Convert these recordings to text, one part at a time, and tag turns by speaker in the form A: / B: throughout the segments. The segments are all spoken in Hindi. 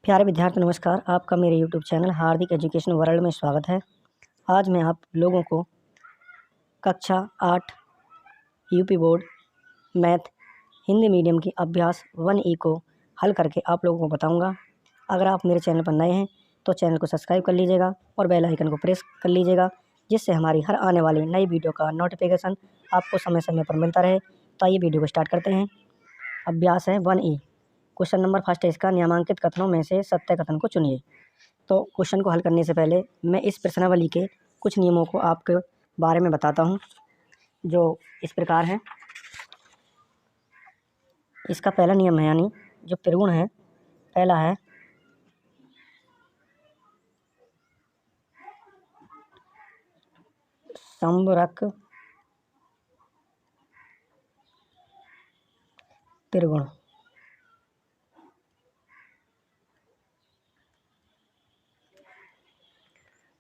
A: प्यारे विद्यार्थी नमस्कार। आपका मेरे यूट्यूब चैनल हार्दिक एजुकेशन वर्ल्ड में स्वागत है। आज मैं आप लोगों को कक्षा 8 UP board math Hindi medium की अभ्यास 1E को हल करके आप लोगों को बताऊंगा। अगर आप मेरे चैनल पर नए हैं तो चैनल को सब्सक्राइब कर लीजिएगा और बेल आइकन को प्रेस कर लीजिएगा, जिससे हमारी हर आने वाली नई वीडियो का नोटिफिकेशन आपको समय समय पर मिलता रहे। तो आइए वीडियो को स्टार्ट करते हैं। अभ्यास है 1E। क्वेश्चन नंबर फर्स्ट है इसका, निम्नलिखित कथनों में से सत्य कथन को चुनिए। तो क्वेश्चन को हल करने से पहले मैं इस प्रश्नावली के कुछ नियमों को आपके बारे में बताता हूं, जो इस प्रकार हैं। इसका पहला नियम है, यानी जो त्रिगुण है, पहला है समरक त्रिगुण।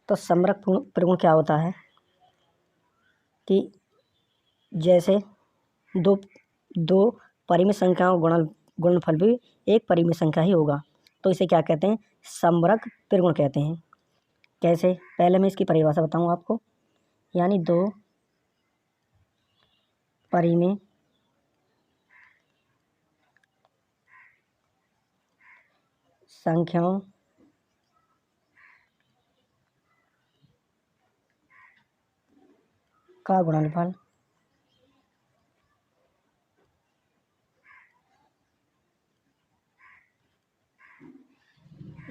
A: तो समरक त्रिगुण क्या होता है कि जैसे दो परिमित संख्याओं गुणनफल भी एक परिमित संख्या ही होगा, तो इसे क्या कहते हैं? समरक त्रिगुण कहते हैं। कैसे? पहले मैं इसकी परिभाषा बताऊं आपको। यानी दो परिमेय संख्याओं का गुणनफल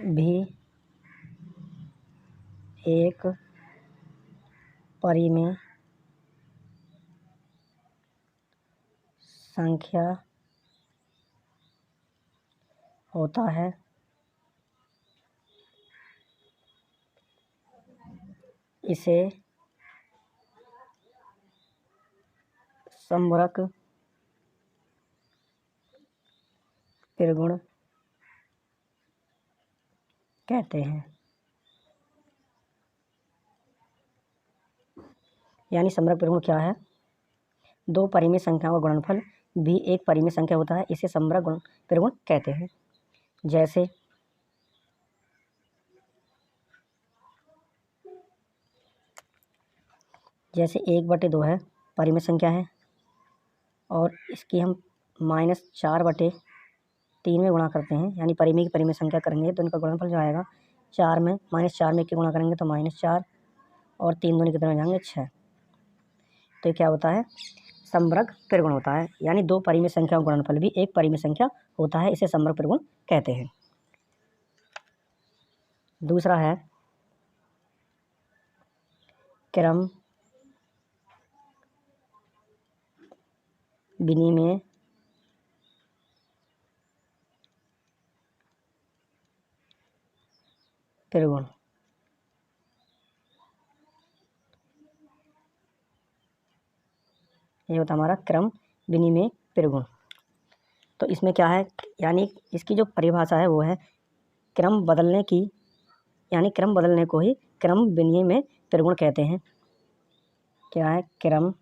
A: भी एक परिमेय संख्या होता है। इसे समरक त्रिगुण कहते हैं। यानी समरक त्रिगुण क्या है? दो परिमेय संख्याओं का गुणनफल भी एक परिमेय संख्या होता है, इसे समरक त्रिगुण कहते हैं। जैसे जैसे 1/2 है, परिमेय संख्या है, और इसकी हम -4/3 में गुणा करते हैं, यानी परिमेय की परिमेय संख्या करेंगे तो इनका गुणनफल जो आएगा 4 में -4 में 1 गुणा करेंगे तो -4, और 3 दूनी कितने हो जाएंगे? 6। तो ये क्या होता है? समरक त्रिगुण होता है। यानी दो परिमेय संख्याओं का गुणनफल भी एक परिमेय संख्या होता है, इसे समरक त्रिगुण कहते हैं। दूसरा है क्रम विनिमेय त्रिगुण। ये होता है हमारा क्रम विनिमेय त्रिगुण। तो इसमें क्या है, यानी इसकी जो परिभाषा है वो है क्रम बदलने की, यानी क्रम बदलने को ही क्रम विनिमेय त्रिगुण कहते हैं। क्या है? क्रम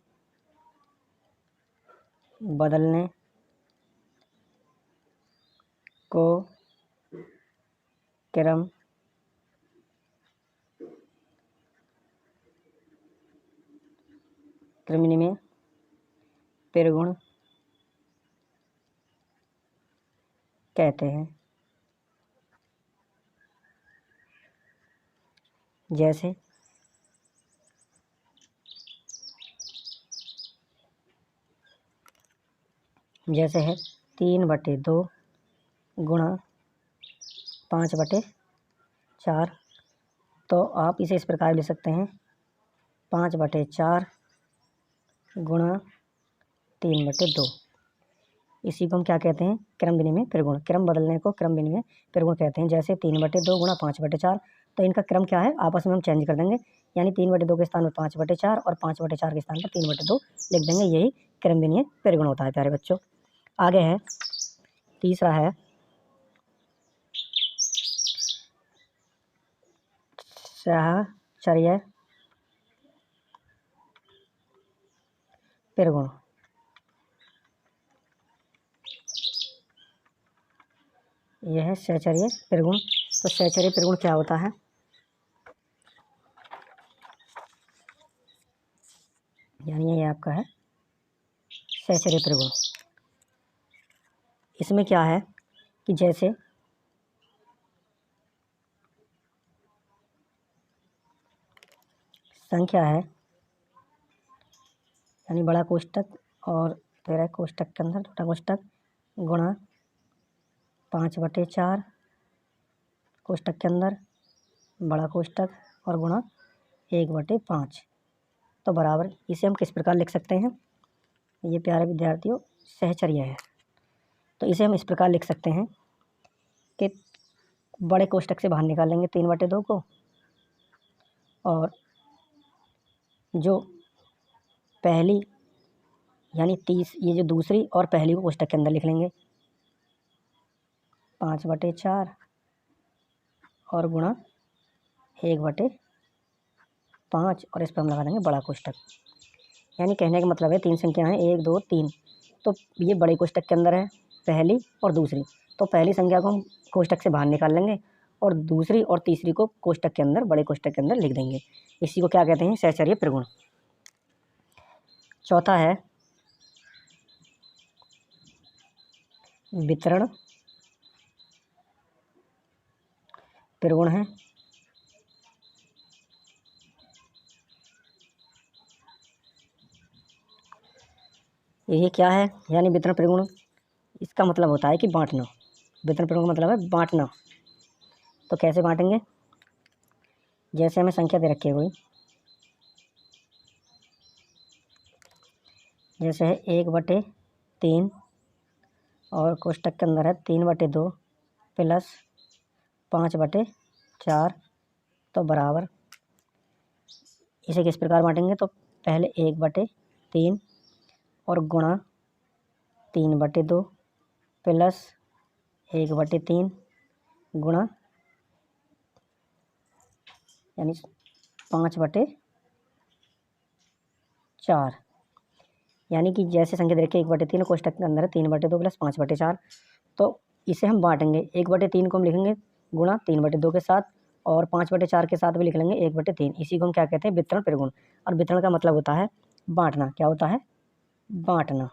A: बदलने को क्रम विनिमेय त्रिगुण कहते हैं। जैसे है 3/2 गुणा 5/4। तो आप इसे इस प्रकार लिख सकते हैं, 5/4 गुणा 3/2। इसी को हम क्या कहते हैं? क्रम विनिमेय त्रिगुण। क्रम बदलने को क्रम विनिमेय त्रिगुण कहते हैं। जैसे 3/2 गुणा 5/4, तो इनका क्रम क्या है? आपस में हम चेंज कर देंगे, यानी 3/2 के स्थान पर 5/4 और 5/4 के स्थान पर 3/2 लिख देंगे। यही क्रम विनिमेय त्रिगुण होता है प्यारे बच्चों। आगे है तीसरा है साहचर्य त्रिगुण। यह है सहचर्य त्रिगुण। तो सहचर्य त्रिगुण क्या होता है? यानी ये आपका है सहचर्य त्रिगुण। इसमें क्या है कि जैसे संख्या है यानी बड़ा कोष्टक और 13 कोष्टक के अंदर छोटा कोष्टक गुणा 5/4 कोष्टक के अंदर बड़ा कोष्टक और गुणा 1/5 तो बराबर। इसे हम किस प्रकार लिख सकते हैं? ये प्यारे विद्यार्थियों सहचर्य है। तो इसे हम इस प्रकार लिख सकते हैं कि बड़े कोष्टक से बाहर निकालेंगे 3/2 को, और जो पहली यानी 30 ये जो दूसरी और पहली को कोष्टक के अंदर लिख लेंगे 5/4 और गुणा 1/5 और इस पर हम लगा देंगे बड़ा कोष्टक। यानी कहने का मतलब है 3 संख्याएं हैं 1 2 3, तो ये बड़े कोष्टक के अंदर है पहली और दूसरी, तो पहली संख्या को हम कोष्टक से बाहर निकाल लेंगे और दूसरी और तीसरी को कोष्टक के अंदर बड़े कोष्टक के अंदर लिख देंगे। इसी को क्या कहते हैं? सहचर्य त्रिगुण। चौथा है वितरण त्रिगुण है। ये क्या है? यानी वितरण त्रिगुण, इसका मतलब होता है कि बांटना। वितरण त्रिगुण का मतलब है बांटना। तो कैसे बांटेंगे? जैसे हमें संख्या दे रखी है कोई, जैसे है 1/3 और कोष्टक के अंदर है 3/2 प्लस 5/4 तो बराबर। इसे किस प्रकार बांटेंगे? तो पहले 1/3 और गुणा 3/2 प्लस 1/3 गुणा यानी 5/4। यानी कि जैसे संख्या दे रखी है 1/3 कोष्टक के अंदर है 3/2 प्लस 5/4, तो इसे हम बांटेंगे। 1/3 को हम लिखेंगे गुणा 3/2 के साथ और 5/4 के साथ भी लिख लेंगे 1/3। इसी को हम क्या कहते हैं? वितरण त्रिगुण। और वितरण का मतलब होता है बांटना। क्या होता है? बांटना।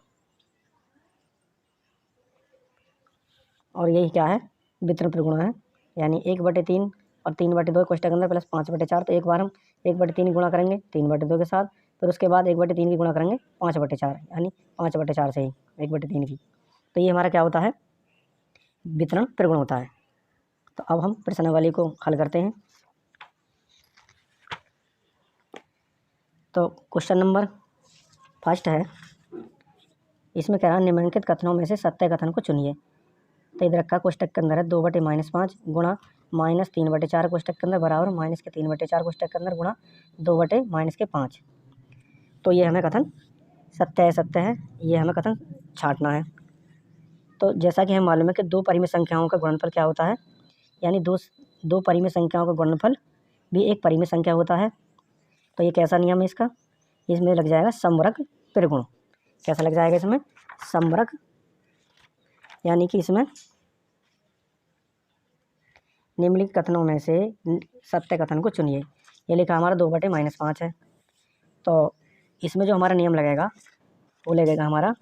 A: और यही क्या है? वितरण त्रिगुण है। यानी 1/3 और 3/2 कोष्टक के अंदर प्लस 5/4, तो एक बार हम 1/3 गुणा करेंगे 3/2 के साथ, फिर उसके बाद 1/3 की गुणा करेंगे 5/4 यानी 5/4 से ही 1/3 की। तो ये हमारा क्या होता है? वितरण त्रिगुण होता है। तो अब हम प्रश्नावली को हल करते हैं। तो क्वेश्चन नंबर फर्स्ट है, इसमें कह रहा है निम्नलिखित कथनों में से सत्य कथन को चुनिए। तो इधर रखा कोष्टक के अंदर है 2/-5 गुणा -3/4 कोष्टक के अंदर बराबर -3/4 कोष्टक के अंदर गुणा 2/-5। तो ये हमें कथन सत्य है, ये हमें कथन छांटना है। तो जैसा कि हमें मालूम है कि दो परिमेय संख्याओं का गुणनफल क्या होता है? यानी दो परिमेय संख्याओं का गुणनफल भी एक परिमेय संख्या होता है। तो ये कैसा नियम है इसका? इसमें लग जाएगा समवर्ग त्रिगुण। कैसा लग जाएगा इसमें? समवर्ग। यानी कि इसमें निम्नलिखित कथनों में से सत्य कथन को चुनिए। ये लिखा हमारा 2/-5 है। तो इसमें जो हमारा नियम लगेगा वो लगेगा हमारा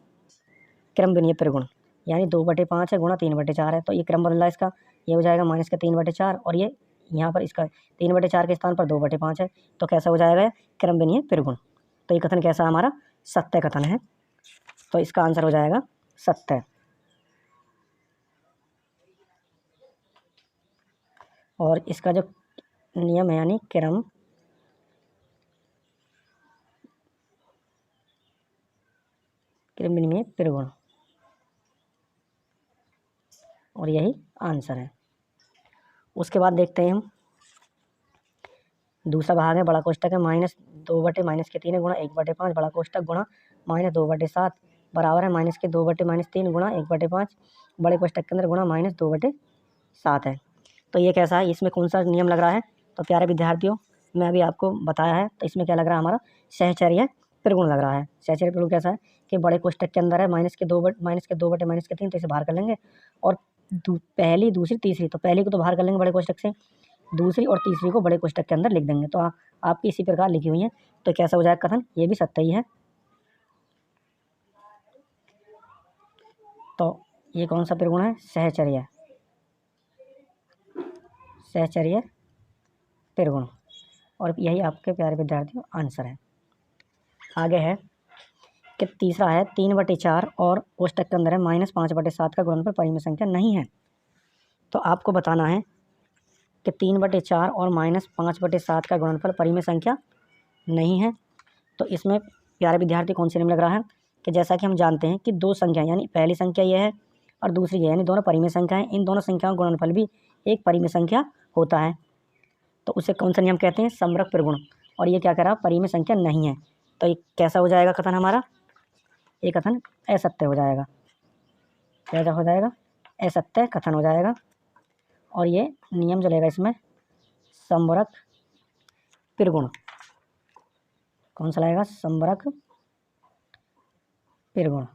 A: क्रम विनियत त्रिगुण। यानी 2/5 है गुणा 3/4 है, तो ये क्रम बदला इसका, ये हो जाएगा -3/4 और ये यहाँ पर इसका 3/4 के स्थान पर 2/5 है, तो कैसा हो जाएगा? क्रम विनियत त्रिगुण। तो ये कथन कैसा हमारा? सत्य कथन है। तो इसका आंसर हो जाएगा सत्य। और इसका जो नियम है यानी क्रम विनिमय त्रिगुण, और यही आंसर है। उसके बाद देखते हैं हम दूसरा भाग है, बड़ा कोष्टक है -2/-3 गुणा 1/5 बड़ा कोष्टक गुणा -2/7 बराबर है -2/-3 गुणा 1/5 बड़े कोष्टक के अंदर गुणा -2/7 है। तो ये कैसा है? इसमें कौन सा नियम लग रहा है? तो प्यारे विद्यार्थियों, मैं अभी आपको बताया है, तो इसमें क्या लग रहा है? हमारा सहचर्य त्रिगुण लग रहा है। सहचर्य त्रिगुण कैसा है कि बड़े कोष्टक के अंदर है -2/-3, तो इसे बाहर कर लेंगे और पहली, दूसरी, तीसरी, तो पहली को तो बाहर कर लेंगे बड़े कोष्ठक से, दूसरी और तीसरी को बड़े कोष्ठक के अंदर लिख देंगे। तो आपकी इसी प्रकार लिखी हुई है। तो कैसा हो जाएगा कथन, ये भी सत्य ही है। तो ये कौन सा त्रिगुण है, सहचर्य, सहचर्य त्रिगुण। और यही आपके प्यारे विद्यार्थियों आंसर है। आगे है कि तीसरा है 3/4 और कोष्ठक के अंदर है -5/7 का गुणनफल परिमेय संख्या नहीं है। तो आपको बताना है कि 3/4 और -5/7 का गुणनफल परिमेय संख्या नहीं है। तो इसमें प्यारे विद्यार्थी कौन से नियम लग रहा है कि जैसा कि हम जानते हैं कि दो संख्या, यानी पहली संख्या यह है और दूसरी यह, यानी दोनों परिमेय संख्या है, इन दोनों संख्याओं का गुणनफल भी एक परिमेय संख्या होता है। तो उसे कौन सा नियम कहते हैं, समरक त्रिगुण। और ये क्या करा, परिमेय संख्या नहीं है। तो ये कैसा हो जाएगा कथन हमारा, ये कथन असत्य हो जाएगा। क्या हो जाएगा, असत्य कथन हो जाएगा। और ये नियम जो लगेगा इसमें समरक त्रिगुण, कौन सा लगेगा, समरक त्रिगुण।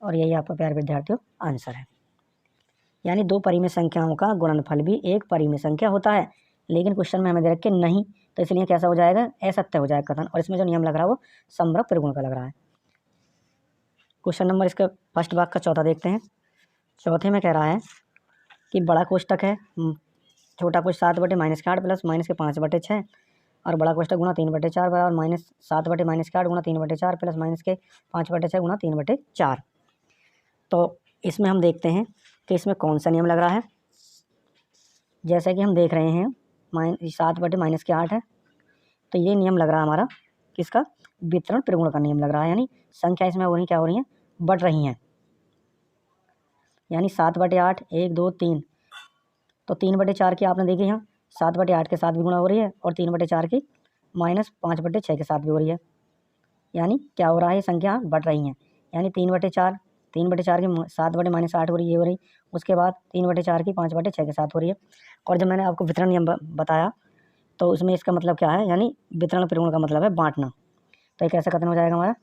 A: और यही आपका प्यारे विद्यार्थियों आंसर है। यानी दो परिमेय संख्याओं का गुणनफल भी एक परिमेय संख्या होता है, लेकिन क्वेश्चन में हमें दे रखे नहीं, तो इसलिए कैसा हो जाएगा, असत्य हो जाएगा कथन। और इसमें जो नियम लग रहा है वो समरक त्रिगुण का लग रहा है। क्वेश्चन नंबर इसका फर्स्ट भाग का चौथा देखते हैं। चौथे में कह रहा है कि बड़ा कोष्ठक है, छोटा कोष्ठक 7/-8 प्लस -5/6 और बड़ा कोष्ठक गुणा 3/4 बराबर -7/-8 गुणा 3/4 प्लस -5/6 गुणा 3/4। तो इसमें हम देखते हैं कि इसमें कौन सा नियम लग रहा है। जैसा कि हम देख रहे हैं 7/-8 है, तो ये नियम लग रहा है हमारा किसका, वितरण त्रिगुण का नियम लग रहा है। यानी संख्या इसमें हो रही क्या हो रही है, बढ़ रही हैं। यानी 7/8 1 2 3, तो 3/4 की आपने देखी यहाँ 7/8 के साथ भी गुणा हो रही है और 3/4 की -5/6 के साथ भी हो रही है। यानी क्या हो रहा है, संख्या बढ़ रही हैं। यानी 3/4 की 7/-8 हो रही है, ये हो रही, उसके बाद 3/4 की 5/6 के साथ हो रही है। और जब मैंने आपको वितरण नियम बताया तो उसमें इसका मतलब क्या है, यानी वितरण त्रिगुण का मतलब है बांटना। तो एक ऐसा कथन हो जाएगा हमारा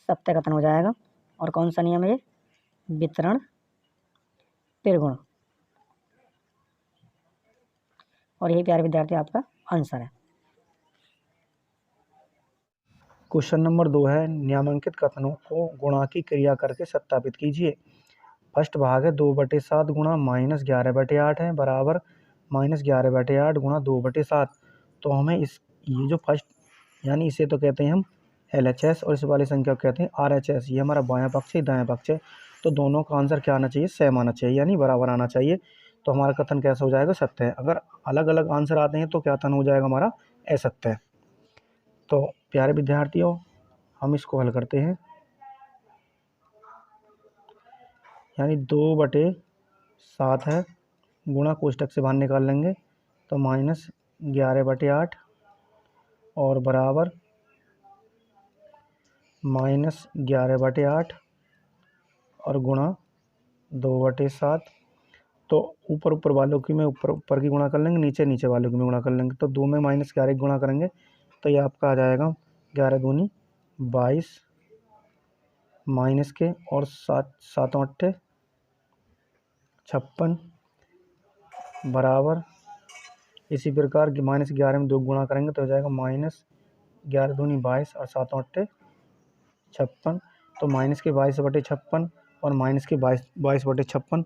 A: सत्य कथन हो जाएगा। और कौन सा नियम है ये, वितरण त्रिगुण। और यही प्यारे विद्यार्थी आपका आंसर है।
B: क्वेश्चन नंबर 2 है, निम्नलिखित कथनों को गुणा की क्रिया करके सत्यापित कीजिए। फर्स्ट भाग है 2/7 गुणा -11/8 है बराबर -11/8 गुणा 2/7। तो हमें ये जो फर्स्ट, यानी इसे तो कहते हैं हम LHS और इस वाली संख्या को कहते हैं RHS। ये हमारा बायां पक्ष है, दायां पक्ष है। तो दोनों का आंसर क्या आना चाहिए, सेम आना चाहिए, यानी बराबर आना चाहिए। तो हमारा कथन कैसा हो जाएगा, सत्य है। अगर अलग अलग आंसर आते हैं तो क्या कथन हो जाएगा हमारा, असत्य है। तो प्यारे विद्यार्थियों हम इसको हल करते हैं। यानी 2/7 है, गुणा कोष्ठक से बाहर निकाल लेंगे तो -11/8 और बराबर -11/8 और गुणा 2/7। तो ऊपर वालों की में ऊपर की गुणा कर लेंगे, नीचे वालों की में गुणा कर लेंगे। तो 2 में -11 गुणा करेंगे तो ये आपका आ जाएगा 11 दूनी 22 माइनस के और 7 8 56 बराबर। इसी प्रकार -11 में 2 गुणा करेंगे तो हो जाएगा -11 दूनी 22 और 7 8 56। तो माइनस के 22/56 और माइनस के 22/56।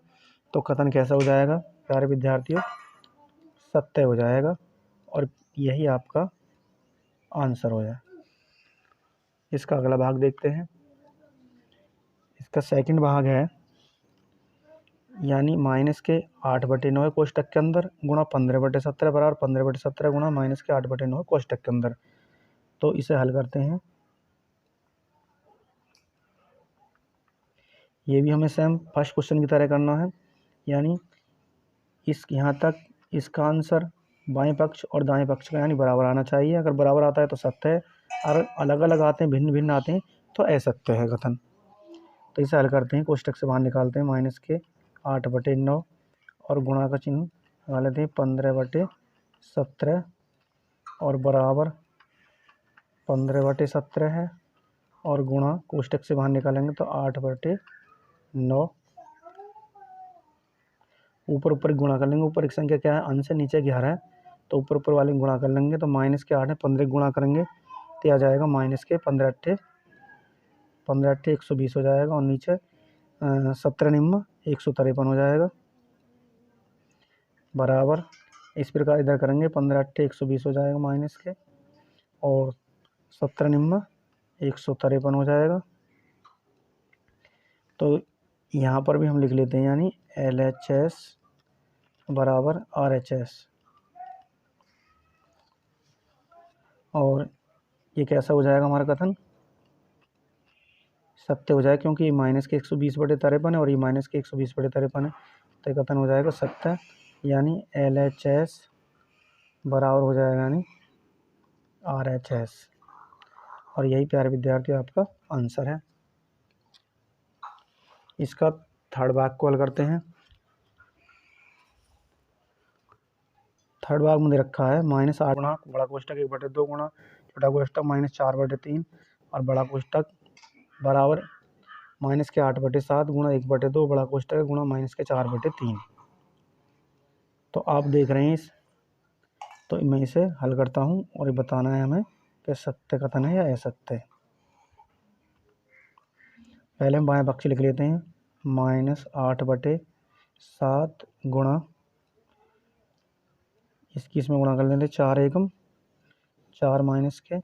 B: तो कथन कैसा हो जाएगा प्यारे विद्यार्थियों, सत्य हो जाएगा। और यही आपका आंसर हो जाए। इसका अगला भाग देखते हैं। इसका सेकंड भाग है, यानी -8/9 कोष्ठक के अंदर गुणा 15/17 बराबर 15/17 गुणा -8/9 कोष्ठक के अंदर। तो इसे हल करते हैं। ये भी हमें सेम फर्स्ट क्वेश्चन की तरह करना है। यानी यहाँ तक इसका आंसर बाएं पक्ष और दाएं पक्ष का यानी बराबर आना चाहिए। अगर बराबर आता है तो सत्य है, और अलग अलग आते हैं, भिन्न भिन्न आते हैं तो असत्य है कथन। तो इसे हल करते हैं, कोष्ठक से बाहर निकालते हैं -8/9 और गुणा का चिन्ह लगा लेते हैं 15/17 और बराबर 15/17 है और गुणा कोष्ठक से बाहर निकालेंगे तो 8/9 ऊपर ऊपर गुणा कर लेंगे। ऊपर एक संख्या क्या है, अंश है, नीचे 11 है, तो ऊपर ऊपर वाले गुणा कर लेंगे। तो माइनस के 8 है, 15 गुणा करेंगे तो आ जाएगा माइनस के 15 अट्ठे 120 हो जाएगा। और नीचे 17 निम्न 153 हो जाएगा, बराबर। इस प्रकार इधर करेंगे 15 अट्ठे 120 हो जाएगा माइनस के, और 17 निम्न 153 हो जाएगा। तो यहाँ पर भी हम लिख लेते हैं, यानी LHS बराबर RHS। और ये कैसा हो जाएगा हमारा कथन, सत्य हो जाएगा, क्योंकि ये माइनस के 120/53 है और ये माइनस के 120/53 है, तो कथन हो जाएगा सत्य। यानी LHS बराबर हो जाएगा यानी RHS। और यही प्यारे विद्यार्थी आपका आंसर है। इसका थर्ड भाग को हल करते हैं। थर्ड भाग में दे रखा है -8 गुणा बड़ा कोष्टक 1/2 गुणा छोटा कोष्टक -4/3 और बड़ा कोष्टक बराबर माइनस के 8/7 गुणा 1/2 बड़ा कोष्टक गुणा माइनस के 4/3। तो आप देख रहे हैं तो मैं इसे हल करता हूँ और ये बताना है हमें कि सत्य कथन है या असत्य है। पहले हम बाएं पक्ष लिख लेते हैं, -8/7 गुणा, इसमें गुणा कर लेते हैं 4 एकम 4 माइनस के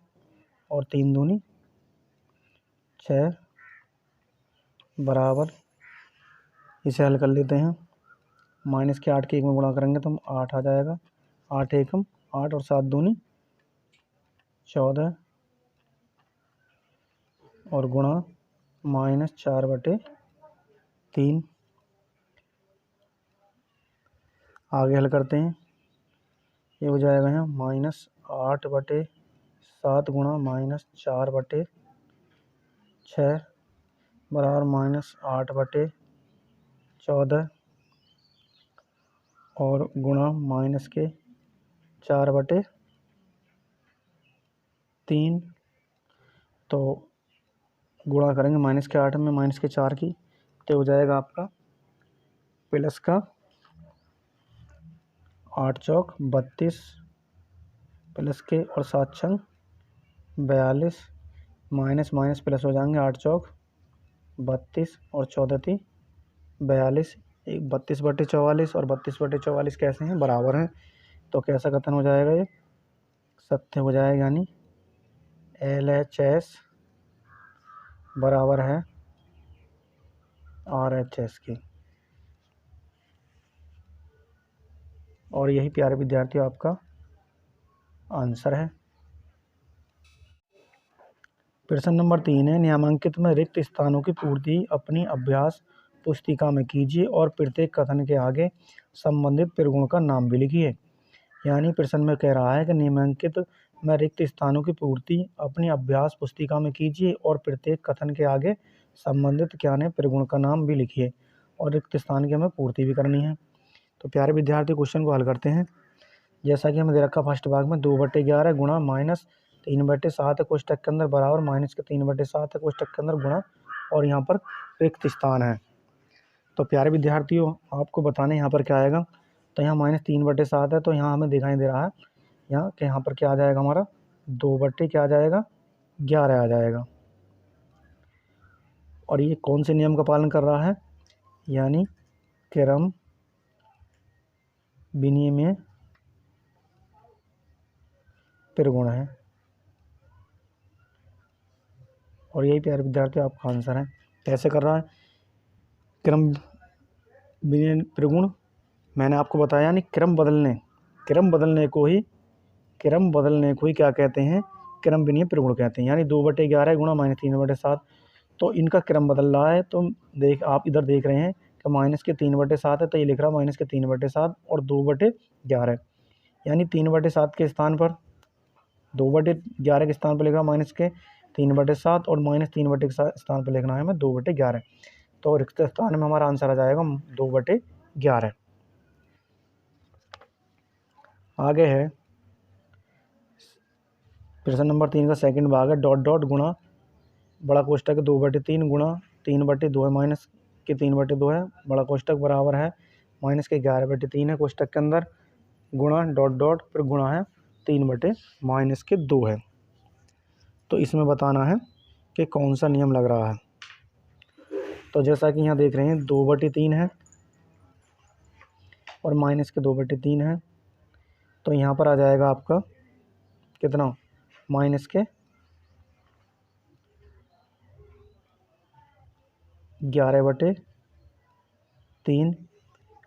B: और 3 दूनी 6 बराबर, इसे हल कर लेते हैं। माइनस के 8 के 1 में गुणा करेंगे तो 8 आ जाएगा, 8 एकम 8 और 7 दूनी 14 और गुणा -4/3। आगे हल करते हैं, ये हो जाएगा यहाँ -8/7 गुणा -4/6 बराबर -8/14 और गुणा माइनस के 4/3। तो गुणा करेंगे माइनस के 8 में माइनस के 4 की, तो हो जाएगा आपका प्लस का 8 चौक 32 प्लस के और 7 छंग 42 माइनस माइनस प्लस हो जाएंगे, 8 चौक 32 और 14 ती 42, 32/44 और 32/44 कैसे हैं, बराबर हैं। तो कैसा कथन हो जाएगा, ये सत्य हो जाएगा, यानी LHS बराबर है RHS की। और यही प्यारे विद्यार्थी आपका आंसर है। प्रश्न नंबर 3 है, निम्नांकित में रिक्त स्थानों की पूर्ति अपनी अभ्यास पुस्तिका में कीजिए और प्रत्येक कथन के आगे संबंधित प्रगुण का नाम भी लिखिए। यानी प्रश्न में कह रहा है कि निम्नांकित में रिक्त स्थानों की पूर्ति अपनी अभ्यास पुस्तिका में कीजिए और प्रत्येक कथन के आगे संबंधित क्या ने प्रगुण का नाम भी लिखिए, और रिक्त स्थान की हमें पूर्ति भी करनी है। तो प्यारे विद्यार्थी क्वेश्चन को हल करते हैं। जैसा कि हमें दे रखा फर्स्ट भाग में 2/11 गुणा -3/7 है कोष्टक के अंदर बराबर माइनस के 3/7 है कोष्टक के अंदर गुणा, और यहाँ पर रिक्त स्थान है। तो प्यारे विद्यार्थियों आपको बताने यहाँ पर क्या आएगा, तो यहाँ -3/7 है, तो यहाँ हमें दिखाई दे रहा है यहाँ कि यहाँ पर क्या आ जाएगा हमारा 2/11 आ जाएगा। और ये कौन से नियम का पालन कर रहा है, यानी क्रम विनिमय प्रगुण है। और यही प्यारे विद्यार्थी आपका आंसर है। कैसे कर रहा है, क्रम विनिमय प्रगुण मैंने आपको बताया, यानी क्रम बदलने को ही क्या कहते हैं, क्रम विनिमय प्रगुण कहते हैं। यानी 2/11 गुणा -3/7, तो इनका क्रम बदल रहा है। तो आप इधर देख रहे हैं कि माइनस के 3/7 है, तो ये लिख रहा है माइनस के 3/7 और 2/11, यानी 3/7 के स्थान पर 2/11 के स्थान पर लिखा माइनस के 3/7 और -3 के स्थान पर लिखना है हमें 2/11। तो रिक्त स्थान में हमारा आंसर आ जाएगा 2/11। आगे है प्रश्न नंबर 3 का सेकंड भाग है, डॉट डॉट गुणा बड़ा कोष्टक 2/3 गुणा 3/2 है माइनस के 3/2 है बड़ा कोष्टक बराबर है माइनस के 11/3 है कोष्टक के अंदर, गुणा डॉट डॉट फिर गुणा है 3/-2 है। तो इसमें बताना है कि कौन सा नियम लग रहा है। तो जैसा कि यहाँ देख रहे हैं 2/3 है और माइनस के 2/3 है, तो यहाँ पर आ जाएगा आपका कितना, माइनस के 11/3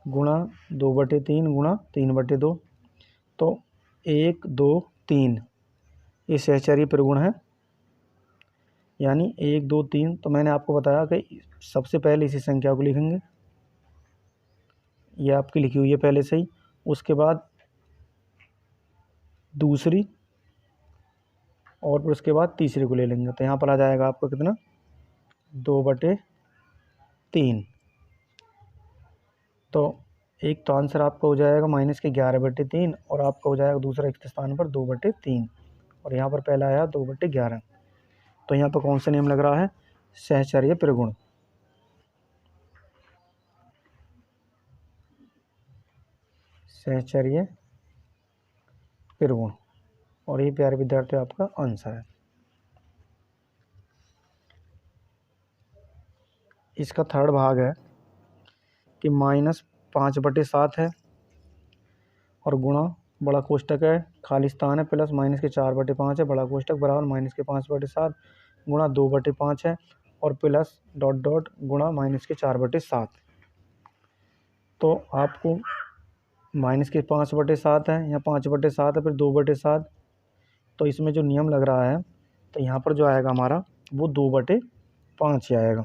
B: गुणा 2/3 गुणा 3/2। तो 1 2 3 ये सहचर्य परिगुण है, यानी 1 2 3। तो मैंने आपको बताया कि सबसे पहले इसी संख्या को लिखेंगे, ये आपकी लिखी हुई है पहले से ही, उसके बाद दूसरी और फिर उसके बाद तीसरे को ले लेंगे। तो यहाँ पर आ जाएगा आपको कितना, 2/3। तो एक तो आंसर आपका हो जाएगा माइनस के 11/3 और आपका हो जाएगा दूसरा एक स्थान पर 2/3 और यहाँ पर पहला आया 2/11। तो यहाँ पर कौन सा नियम लग रहा है, सहचर्य परिगुण। सहचर्य परिगुण, और ये प्यारे विद्यार्थी आपका आंसर है। इसका थर्ड भाग है कि -5/7 है और गुणा बड़ा कोष्टक है, खाली स्थान है, प्लस माइनस के 4/5 है, बड़ा कोष्टक बराबर माइनस के 5/7 गुणा 2/5 है और प्लस डॉट डॉट गुणा माइनस के 4/7। तो आपको माइनस के 5/7 है, यहाँ 5/7 है, फिर 2/7। तो इसमें जो नियम लग रहा है, तो यहाँ पर जो आएगा हमारा वो 2/5 ही आएगा,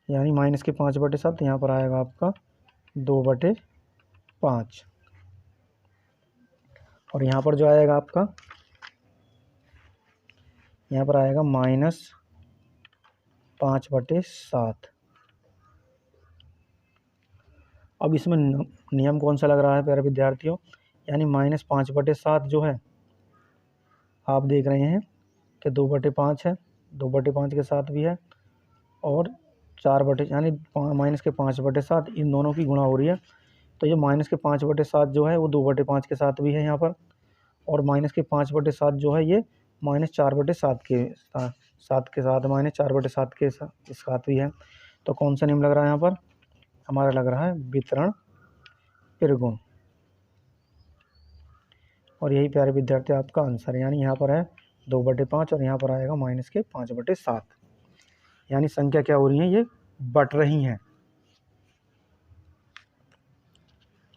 B: यानी माइनस के 5/7 यहाँ पर आएगा आपका 2/5 और यहाँ पर जो आएगा आपका, यहाँ पर आएगा -5/7। अब इसमें नियम कौन सा लग रहा है प्यारे विद्यार्थियों, यानी -5/7 जो है आप देख रहे हैं कि 2/5 है, 2/5 के साथ भी है और 4 यानी माइनस के 5/7 इन दोनों की गुणा हो रही है। तो ये माइनस के 5/7 जो है वो 2/5 के साथ भी है यहाँ पर, और माइनस के 5/7 जो है ये -4/7 के साथ -4/7 के साथ भी है। तो कौन सा नियम लग रहा है यहाँ पर, हमारा लग रहा है वितरण परिगुण, और यही प्यारे विद्यार्थी आपका आंसर है। यानी यहाँ पर है 2/5 और यहाँ पर आएगा माइनस के 5/7, यानी संख्या क्या हो रही है, ये बट रही हैं।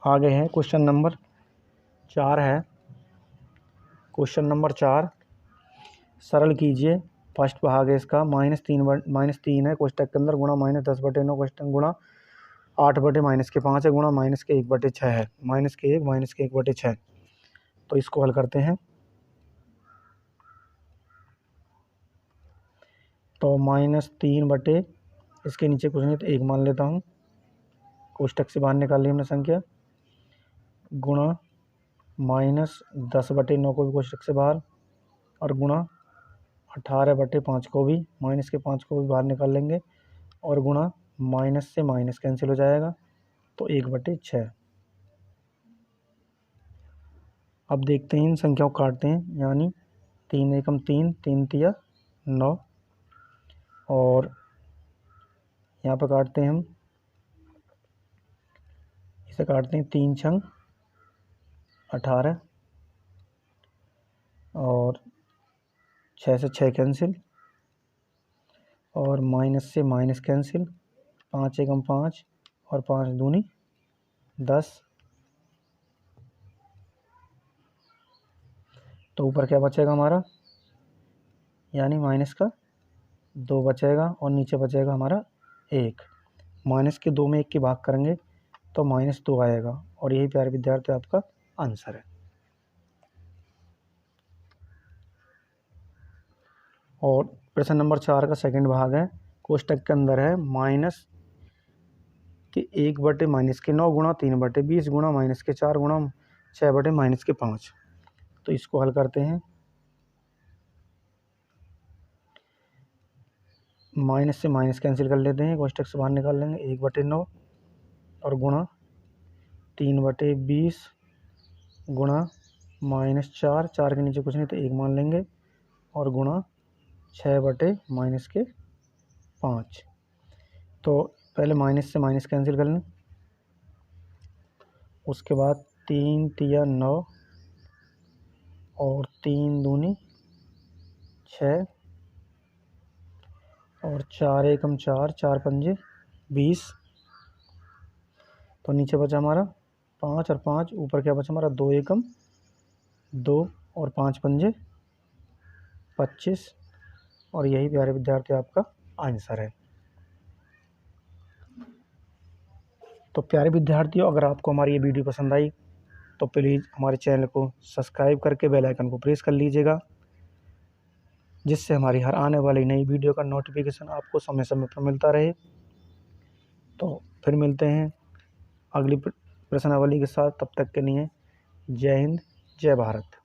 B: आगे है क्वेश्चन नंबर 4 है, क्वेश्चन नंबर 4 सरल कीजिए। फर्स्ट भाग है इसका, -3 है कोष्टक के अंदर, गुणा -10/9 कोष्टक गुणा 8/-5 है, गुणा -1/6 है, -1/6। तो इसको हल करते हैं। तो -3 इसके नीचे कुछ नहीं तो 1 मान लेता हूँ, कोष्टक से बाहर निकाल ली हमने संख्या, गुणा -10/9 को भी कोष्टक से बाहर, और गुणा 18/5 को भी, माइनस के 5 को भी बाहर निकाल लेंगे, और गुणा माइनस से माइनस कैंसिल हो जाएगा, तो 1/6। अब देखते हैं इन संख्याओं को काटते हैं, यानी 3 एकम 3, 3 तिया 9, और यहाँ पर काटते हैं हम, इसे काटते हैं 3 छंग 18 और 6 से 6 कैंसिल, और माइनस से माइनस कैंसिल, 5 एकम 5 और 5 दूनी 10। तो ऊपर क्या बचेगा हमारा, यानी माइनस का 2 बचेगा और नीचे बचेगा हमारा 1। माइनस के 2 में 1 की भाग करेंगे तो -2 आएगा, और यही प्यारे विद्यार्थी आपका आंसर है। और प्रश्न नंबर 4 का सेकंड भाग है, कोष्टक के अंदर है माइनस के 1/-9 गुणा 3/20 गुणा -4 गुणा 6/-5। तो इसको हल करते हैं। माइनस से माइनस कैंसिल कर लेते हैं, कोष्टक से बाहर निकाल लेंगे, 1/9 और गुणा 3/20 गुणा -4, 4 के नीचे कुछ नहीं तो 1 मान लेंगे, और गुणा 6/-5। तो पहले माइनस से माइनस कैंसिल कर लें, उसके बाद 3 तिया 9 और 3 दूनी 6 और 4 एकम 4, 4 पंजे 20। तो नीचे बचा हमारा 5 और 5, ऊपर क्या बचा हमारा 2 एकम 2 और 5 पंजे 25। और यही प्यारे विद्यार्थी आपका आंसर है। तो प्यारे विद्यार्थियों, अगर आपको हमारी ये वीडियो पसंद आई तो प्लीज़ हमारे चैनल को सब्सक्राइब करके बेल आइकन को प्रेस कर लीजिएगा, जिससे हमारी हर आने वाली नई वीडियो का नोटिफिकेशन आपको समय समय पर मिलता रहे। तो फिर मिलते हैं अगली प्रश्नावली के साथ, तब तक के लिए जय हिंद, जय भारत।